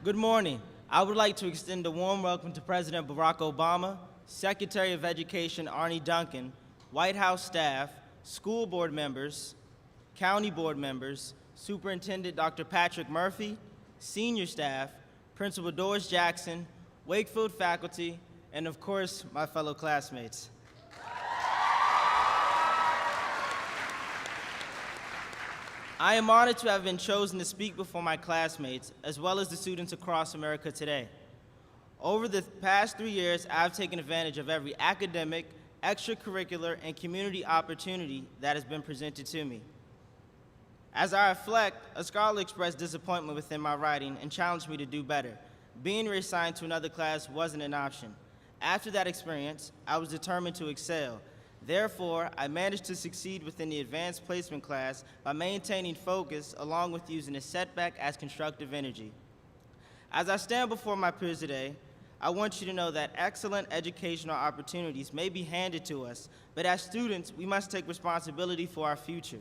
Good morning. I would like to extend a warm welcome to President Barack Obama, Secretary of Education Arne Duncan, White House staff, school board members, county board members, Superintendent Dr. Patrick Murphy, senior staff, Principal Doris Jackson, Wakefield faculty, and of course, my fellow classmates. I am honored to have been chosen to speak before my classmates, as well as the students across America today. Over the past 3 years, I've taken advantage of every academic, extracurricular, and community opportunity that has been presented to me. As I reflect, a scholar expressed disappointment within my writing and challenged me to do better. Being reassigned to another class wasn't an option. After that experience, I was determined to excel. Therefore, I managed to succeed within the advanced placement class by maintaining focus along with using a setback as constructive energy. As I stand before my peers today, I want you to know that excellent educational opportunities may be handed to us, but as students, we must take responsibility for our future.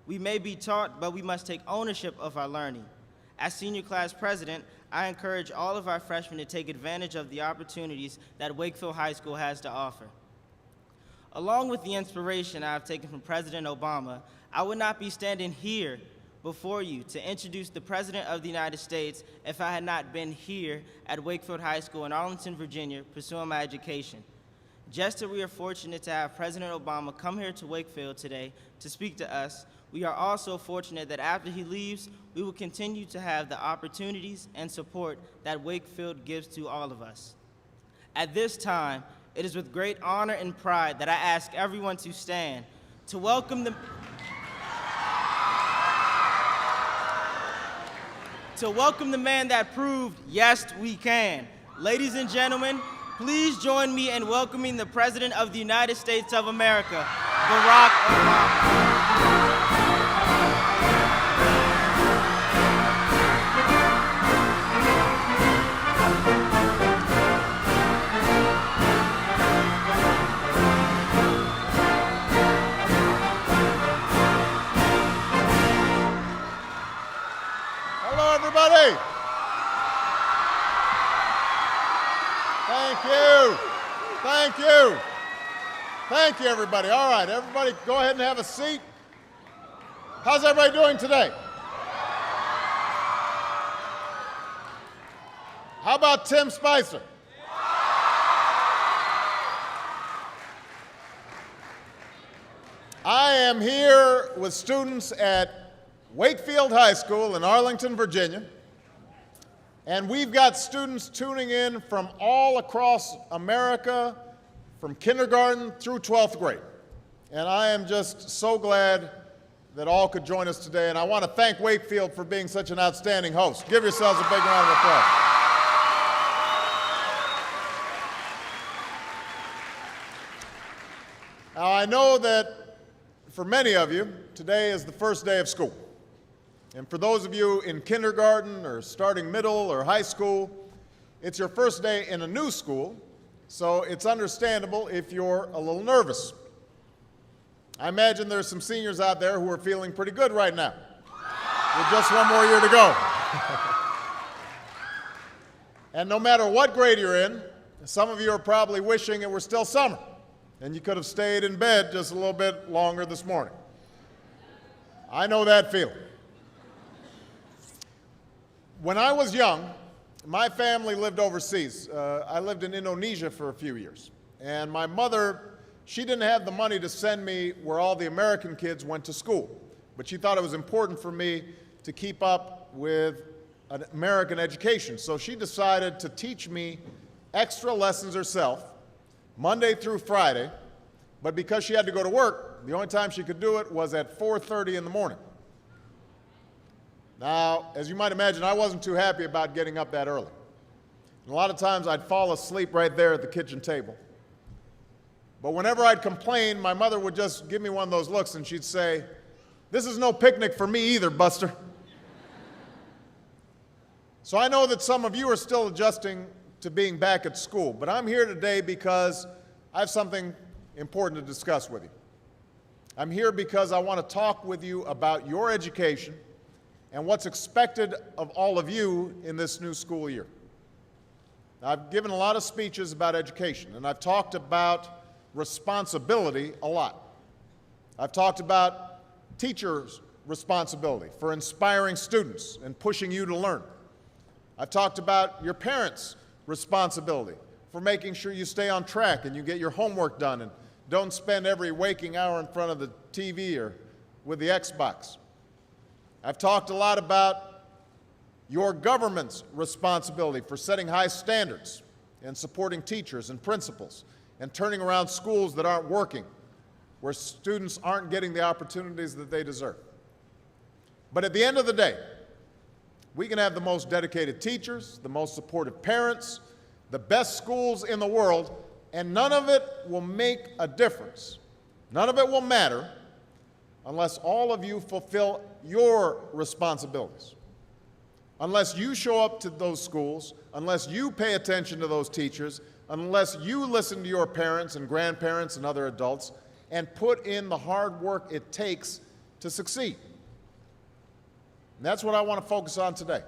We may be taught, but we must take ownership of our learning. As senior class president, I encourage all of our freshmen to take advantage of the opportunities that Wakefield High School has to offer. Along with the inspiration I have taken from President Obama, I would not be standing here before you to introduce the President of the United States if I had not been here at Wakefield High School in Arlington, Virginia, pursuing my education. Just as we are fortunate to have President Obama come here to Wakefield today to speak to us, we are also fortunate that after he leaves, we will continue to have the opportunities and support that Wakefield gives to all of us. At this time, it is with great honor and pride that I ask everyone to stand to welcome the man that proved, yes, we can. Ladies and gentlemen, please join me in welcoming the President of the United States of America, Barack Obama. Everybody. Thank you. Thank you. Thank you, everybody. All right, everybody go ahead and have a seat. How's everybody doing today? How about Tim Spicer? I am here with students at Wakefield High School in Arlington, Virginia, and we've got students tuning in from all across America, from kindergarten through 12th grade. And I am just so glad that all could join us today, and I want to thank Wakefield for being such an outstanding host. Give yourselves a big round of applause. Now, I know that for many of you, today is the first day of school. And for those of you in kindergarten or starting middle or high school, it's your first day in a new school, so it's understandable if you're a little nervous. I imagine there's some seniors out there who are feeling pretty good right now, with just one more year to go. And no matter what grade you're in, some of you are probably wishing it were still summer, and you could have stayed in bed just a little bit longer this morning. I know that feeling. When I was young, my family lived overseas. I lived in Indonesia for a few years. And my mother, she didn't have the money to send me where all the American kids went to school. But she thought it was important for me to keep up with an American education. So she decided to teach me extra lessons herself, Monday through Friday. But because she had to go to work, the only time she could do it was at 4:30 in the morning. Now, as you might imagine, I wasn't too happy about getting up that early. And a lot of times I'd fall asleep right there at the kitchen table. But whenever I'd complain, my mother would just give me one of those looks and she'd say, "This is no picnic for me either, Buster." So I know that some of you are still adjusting to being back at school, but I'm here today because I have something important to discuss with you. I'm here because I want to talk with you about your education and what's expected of all of you in this new school year. I've given a lot of speeches about education, and I've talked about responsibility a lot. I've talked about teachers' responsibility for inspiring students and pushing you to learn. I've talked about your parents' responsibility for making sure you stay on track and you get your homework done and don't spend every waking hour in front of the TV or with the Xbox. I've talked a lot about your government's responsibility for setting high standards and supporting teachers and principals and turning around schools that aren't working, where students aren't getting the opportunities that they deserve. But at the end of the day, we can have the most dedicated teachers, the most supportive parents, the best schools in the world, and none of it will make a difference. None of it will matter unless all of you fulfill your responsibilities. Unless you show up to those schools, unless you pay attention to those teachers, unless you listen to your parents and grandparents and other adults and put in the hard work it takes to succeed. And that's what I want to focus on today,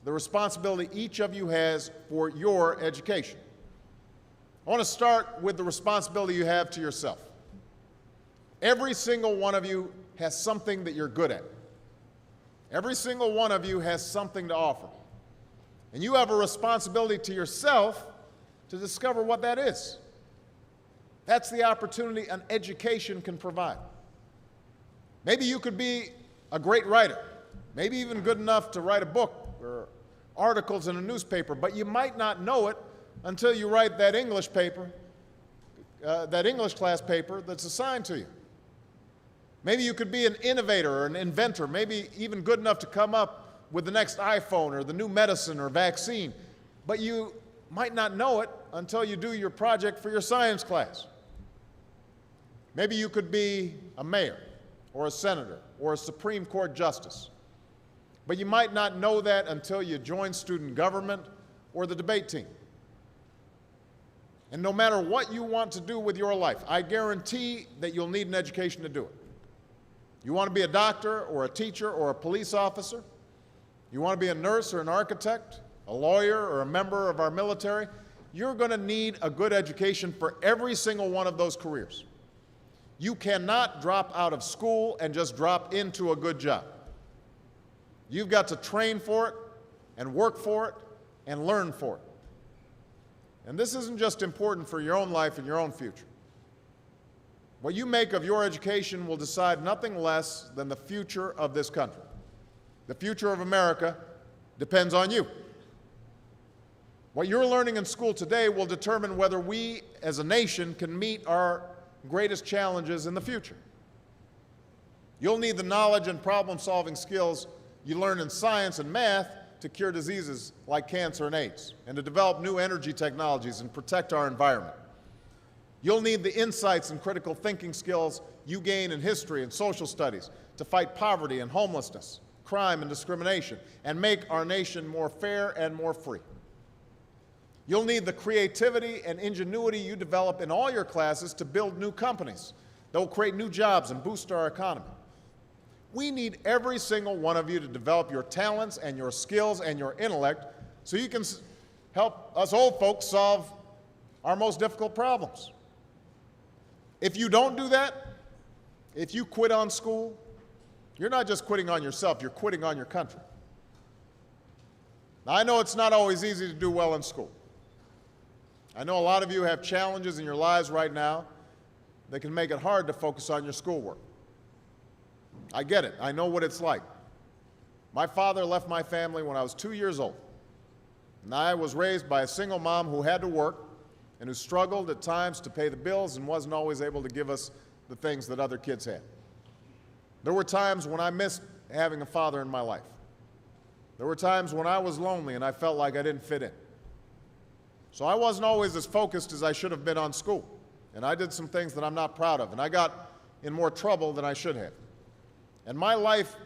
the responsibility each of you has for your education. I want to start with the responsibility you have to yourself. Every single one of you has something that you're good at. Every single one of you has something to offer. And you have a responsibility to yourself to discover what that is. That's the opportunity an education can provide. Maybe you could be a great writer, maybe even good enough to write a book or articles in a newspaper, but you might not know it until you write that English paper, that English class paper that's assigned to you. Maybe you could be an innovator or an inventor, maybe even good enough to come up with the next iPhone or the new medicine or vaccine, but you might not know it until you do your project for your science class. Maybe you could be a mayor or a senator or a Supreme Court justice, but you might not know that until you join student government or the debate team. And no matter what you want to do with your life, I guarantee that you'll need an education to do it. You want to be a doctor or a teacher or a police officer? You want to be a nurse or an architect, a lawyer or a member of our military? You're going to need a good education for every single one of those careers. You cannot drop out of school and just drop into a good job. You've got to train for it and work for it and learn for it. And this isn't just important for your own life and your own future. What you make of your education will decide nothing less than the future of this country. The future of America depends on you. What you're learning in school today will determine whether we as a nation can meet our greatest challenges in the future. You'll need the knowledge and problem-solving skills you learn in science and math to cure diseases like cancer and AIDS, and to develop new energy technologies and protect our environment. You'll need the insights and critical thinking skills you gain in history and social studies to fight poverty and homelessness, crime and discrimination, and make our nation more fair and more free. You'll need the creativity and ingenuity you develop in all your classes to build new companies that will create new jobs and boost our economy. We need every single one of you to develop your talents and your skills and your intellect so you can help us old folks solve our most difficult problems. If you don't do that, if you quit on school, you're not just quitting on yourself, you're quitting on your country. Now, I know it's not always easy to do well in school. I know a lot of you have challenges in your lives right now that can make it hard to focus on your schoolwork. I get it. I know what it's like. My father left my family when I was 2 years old, and I was raised by a single mom who had to work and who struggled at times to pay the bills and wasn't always able to give us the things that other kids had. There were times when I missed having a father in my life. There were times when I was lonely and I felt like I didn't fit in. So I wasn't always as focused as I should have been on school, and I did some things that I'm not proud of, and I got in more trouble than I should have. And my life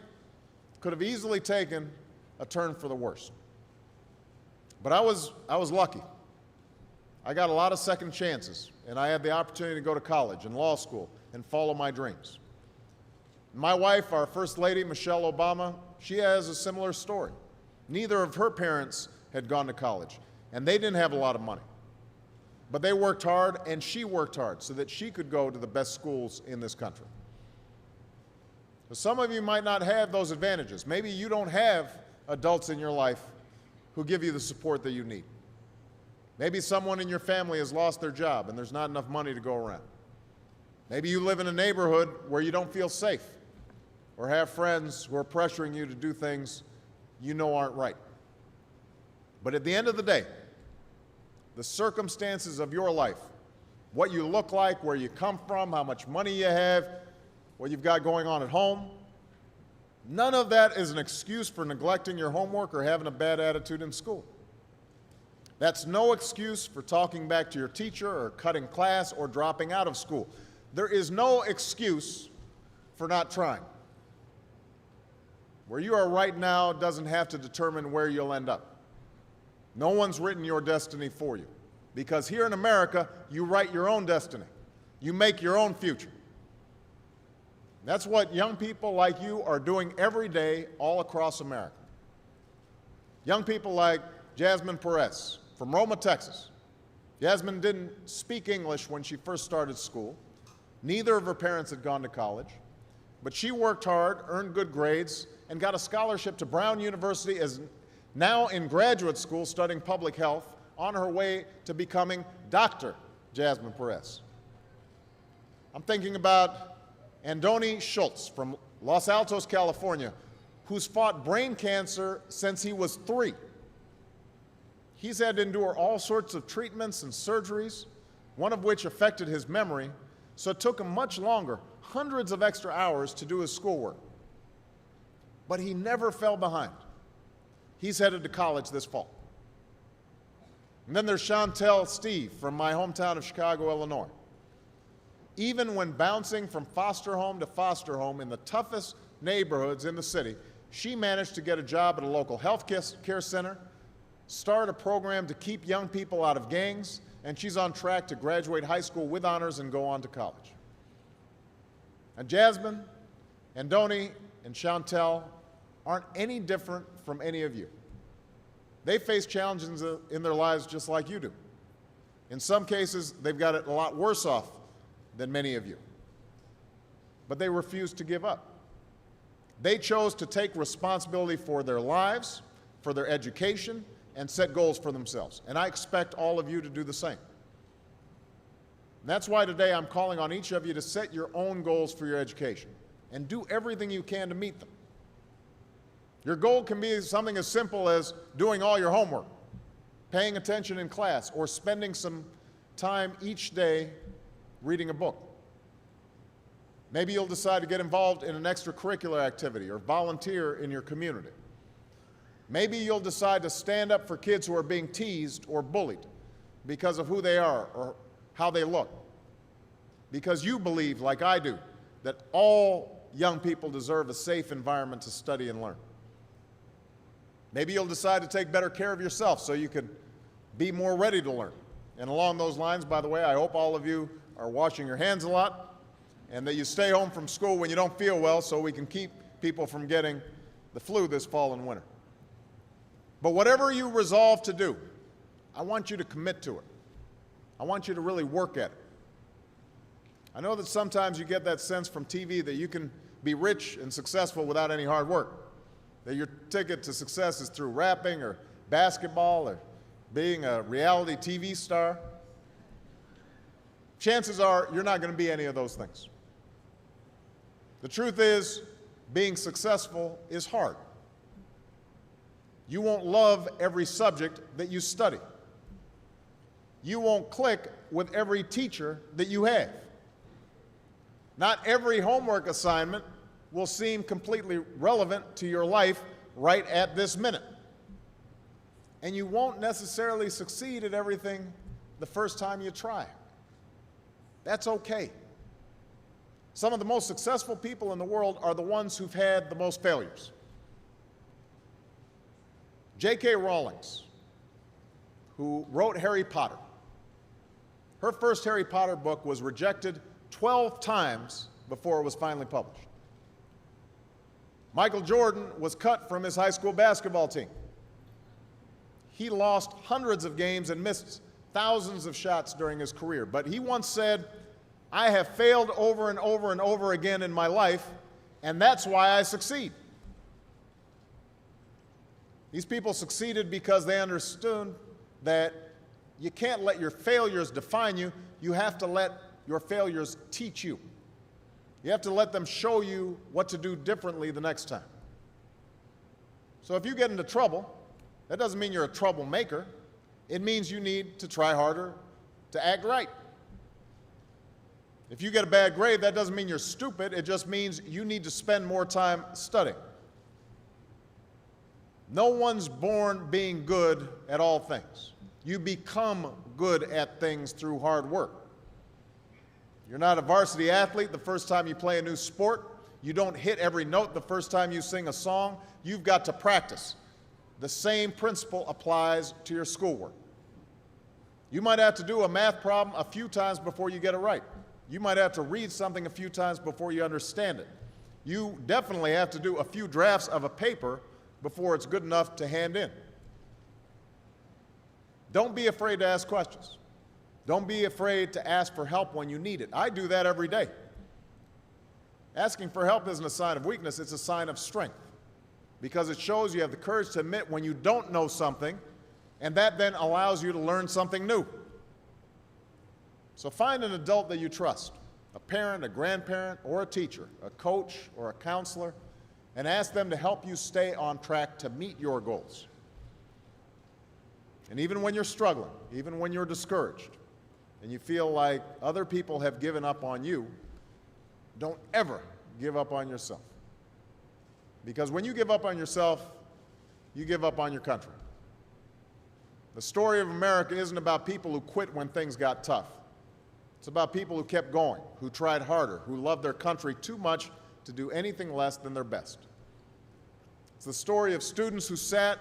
could have easily taken a turn for the worse. But I was lucky. I got a lot of second chances, and I had the opportunity to go to college and law school and follow my dreams. My wife, our First Lady, Michelle Obama, she has a similar story. Neither of her parents had gone to college, and they didn't have a lot of money. But they worked hard, and she worked hard so that she could go to the best schools in this country. So some of you might not have those advantages. Maybe you don't have adults in your life who give you the support that you need. Maybe someone in your family has lost their job and there's not enough money to go around. Maybe you live in a neighborhood where you don't feel safe or have friends who are pressuring you to do things you know aren't right. But at the end of the day, the circumstances of your life, what you look like, where you come from, how much money you have, what you've got going on at home, none of that is an excuse for neglecting your homework or having a bad attitude in school. That's no excuse for talking back to your teacher or cutting class or dropping out of school. There is no excuse for not trying. Where you are right now doesn't have to determine where you'll end up. No one's written your destiny for you, because here in America, you write your own destiny. You make your own future. That's what young people like you are doing every day all across America. Young people like Jasmine Perez from Roma, Texas. Jasmine didn't speak English when she first started school. Neither of her parents had gone to college, but she worked hard, earned good grades, and got a scholarship to Brown University, as now in graduate school studying public health, on her way to becoming Dr. Jasmine Perez. I'm thinking about Andoni Schultz from Los Altos, California, who's fought brain cancer since he was 3. He's had to endure all sorts of treatments and surgeries, one of which affected his memory, so it took him much longer, hundreds of extra hours, to do his schoolwork. But he never fell behind. He's headed to college this fall. And then there's Chantel Steve from my hometown of Chicago, Illinois. Even when bouncing from foster home to foster home in the toughest neighborhoods in the city, she managed to get a job at a local health care center, start a program to keep young people out of gangs, and she's on track to graduate high school with honors and go on to college. And Jasmine, Andoni, and Chantel aren't any different from any of you. They face challenges in their lives just like you do. In some cases, they've got it a lot worse off than many of you. But they refuse to give up. They chose to take responsibility for their lives, for their education, and set goals for themselves. And I expect all of you to do the same. And that's why today I'm calling on each of you to set your own goals for your education and do everything you can to meet them. Your goal can be something as simple as doing all your homework, paying attention in class, or spending some time each day reading a book. Maybe you'll decide to get involved in an extracurricular activity or volunteer in your community. Maybe you'll decide to stand up for kids who are being teased or bullied because of who they are or how they look. Because you believe, like I do, that all young people deserve a safe environment to study and learn. Maybe you'll decide to take better care of yourself so you can be more ready to learn. And along those lines, by the way, I hope all of you are washing your hands a lot and that you stay home from school when you don't feel well so we can keep people from getting the flu this fall and winter. But whatever you resolve to do, I want you to commit to it. I want you to really work at it. I know that sometimes you get that sense from TV that you can be rich and successful without any hard work, that your ticket to success is through rapping or basketball or being a reality TV star. Chances are you're not going to be any of those things. The truth is, being successful is hard. You won't love every subject that you study. You won't click with every teacher that you have. Not every homework assignment will seem completely relevant to your life right at this minute. And you won't necessarily succeed at everything the first time you try. That's okay. Some of the most successful people in the world are the ones who've had the most failures. J.K. Rowling, who wrote Harry Potter, her first Harry Potter book was rejected 12 times before it was finally published. Michael Jordan was cut from his high school basketball team. He lost hundreds of games and missed thousands of shots during his career. But he once said, "I have failed over and over and over again in my life, and that's why I succeed." These people succeeded because they understood that you can't let your failures define you. You have to let your failures teach you. You have to let them show you what to do differently the next time. So if you get into trouble, that doesn't mean you're a troublemaker. It means you need to try harder to act right. If you get a bad grade, that doesn't mean you're stupid. It just means you need to spend more time studying. No one's born being good at all things. You become good at things through hard work. You're not a varsity athlete the first time you play a new sport. You don't hit every note the first time you sing a song. You've got to practice. The same principle applies to your schoolwork. You might have to do a math problem a few times before you get it right. You might have to read something a few times before you understand it. You definitely have to do a few drafts of a paper before it's good enough to hand in. Don't be afraid to ask questions. Don't be afraid to ask for help when you need it. I do that every day. Asking for help isn't a sign of weakness, it's a sign of strength, because it shows you have the courage to admit when you don't know something, and that then allows you to learn something new. So find an adult that you trust, a parent, a grandparent, or a teacher, a coach, or a counselor, and ask them to help you stay on track to meet your goals. And even when you're struggling, even when you're discouraged, and you feel like other people have given up on you, don't ever give up on yourself. Because when you give up on yourself, you give up on your country. The story of America isn't about people who quit when things got tough. It's about people who kept going, who tried harder, who loved their country too much to do anything less than their best. It's the story of students who sat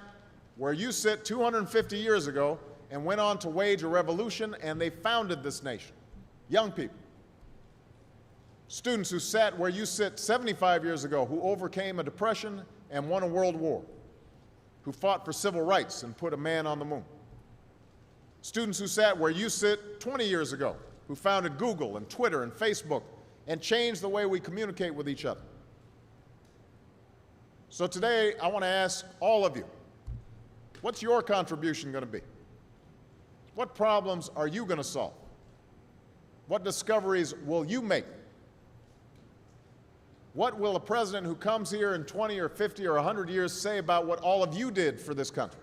where you sit 250 years ago and went on to wage a revolution, and they founded this nation. Young people. Students who sat where you sit 75 years ago, who overcame a depression and won a world war, who fought for civil rights and put a man on the moon. Students who sat where you sit 20 years ago, who founded Google and Twitter and Facebook and changed the way we communicate with each other. So today, I want to ask all of you, what's your contribution going to be? What problems are you going to solve? What discoveries will you make? What will a president who comes here in 20 or 50 or 100 years say about what all of you did for this country?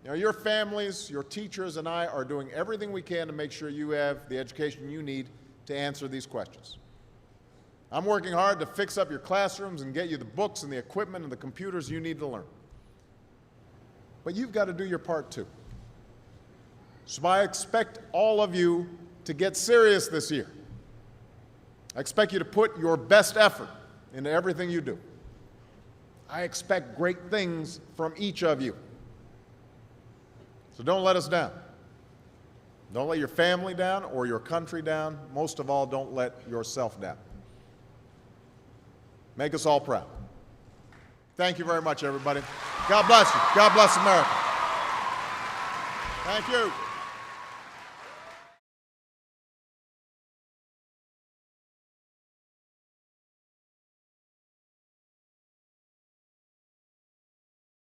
You know, your families, your teachers, and I are doing everything we can to make sure you have the education you need to answer these questions. I'm working hard to fix up your classrooms and get you the books and the equipment and the computers you need to learn. But you've got to do your part too. So I expect all of you to get serious this year. I expect you to put your best effort into everything you do. I expect great things from each of you. So don't let us down. Don't let your family down or your country down. Most of all, don't let yourself down. Make us all proud. Thank you very much, everybody. God bless you. God bless America. Thank you.